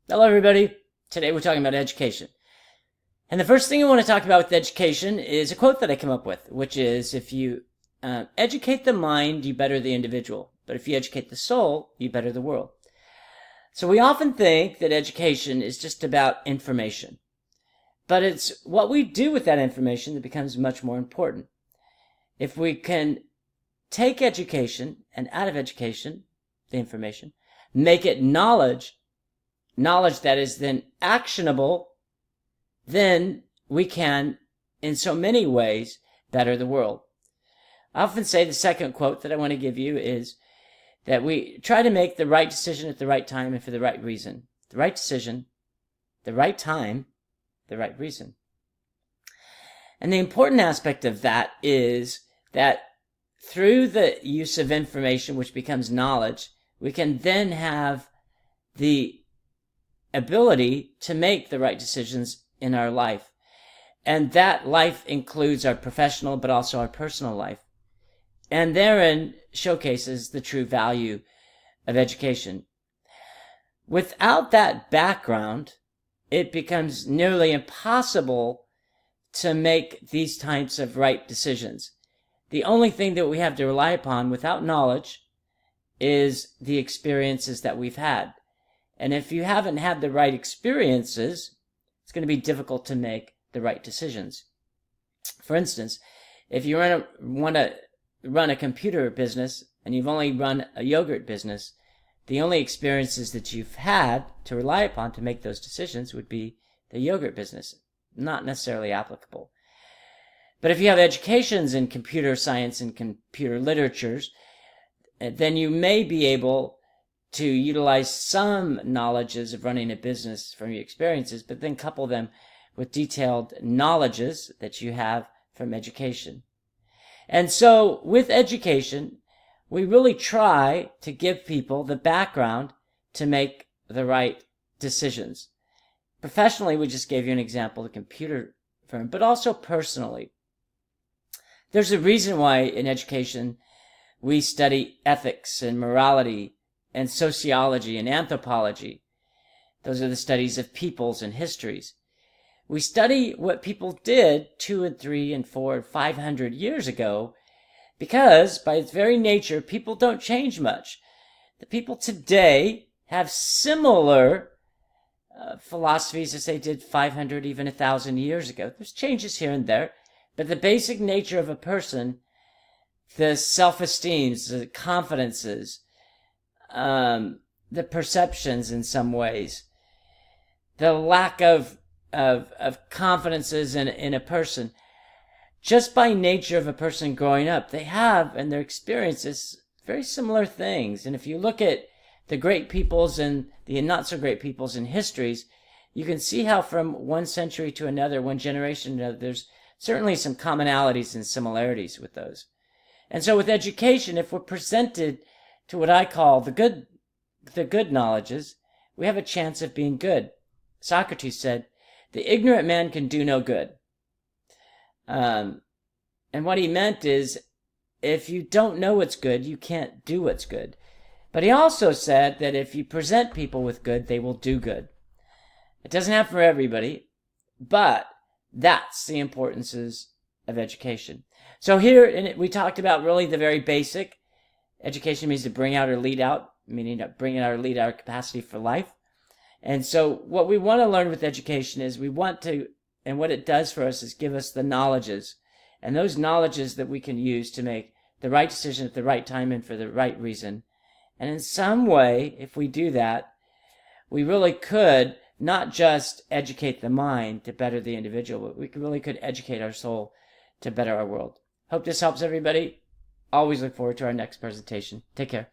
Hello, everybody. Today we're talking about education. And the first thing I want to talk about with education is a quote that I came up with, which is if you educate the mind, you better the individual. But if you educate the soul, you better the world. So we often think that education is just about information. But it's what we do with that information that becomes much more important. If we can take education and out of education, the information, make it knowledge that is then actionable, then we can, in so many ways, better the world. I often say the second quote that I want to give you is that we try to make the right decision at the right time and for the right reason. The right decision, the right time, the right reason. And the important aspect of that is that through the use of information, which becomes knowledge, we can then have the ability to make the right decisions in our life. And that life includes our professional, but also our personal life. And therein showcases the true value of education. Without that background, it becomes nearly impossible to make these types of right decisions. The only thing that we have to rely upon without knowledge is the experiences that we've had. And if you haven't had the right experiences, it's going to be difficult to make the right decisions. For instance, if you want to run a computer business and you've only run a yogurt business, the only experiences that you've had to rely upon to make those decisions would be the yogurt business, not necessarily applicable. But if you have educations in computer science and computer literatures, then you may be able to utilize some knowledges of running a business from your experiences, but then couple them with detailed knowledges that you have from education. And so with education, we really try to give people the background to make the right decisions. Professionally, we just gave you an example, the computer firm, but also personally. There's a reason why in education we study ethics and morality and sociology and anthropology. Those are the studies of peoples and histories. We study what people did 2 and 3 and 4 and 500 years ago because by its very nature, people don't change much. The people today have similar philosophies as they did 500, even 1,000 years ago. There's changes here and there, but the basic nature of a person, the self-esteems, the confidences, the perceptions in some ways, the lack of confidences in a person, just by nature of a person growing up, they have in their experiences very similar things. And if you look at the great peoples and the not so great peoples in histories, you can see how from one century to another, one generation to another, there's certainly some commonalities and similarities with those. And so with education, if we're presented to what I call the good knowledges, we have a chance of being good. Socrates said, "The ignorant man can do no good." And what he meant is, if you don't know what's good, you can't do what's good. But he also said that if you present people with good, they will do good. It doesn't happen for everybody, but that's the importances of education. So here we talked about really the very basic. Education means to bring out or lead out, meaning to bring out or lead our capacity for life. And so what we want to learn with education is we want to, and what it does for us is give us the knowledges, and those knowledges that we can use to make the right decision at the right time and for the right reason. And in some way, if we do that, we really could not just educate the mind to better the individual, but we really could educate our soul to better our world. Hope this helps everybody. Always look forward to our next presentation. Take care.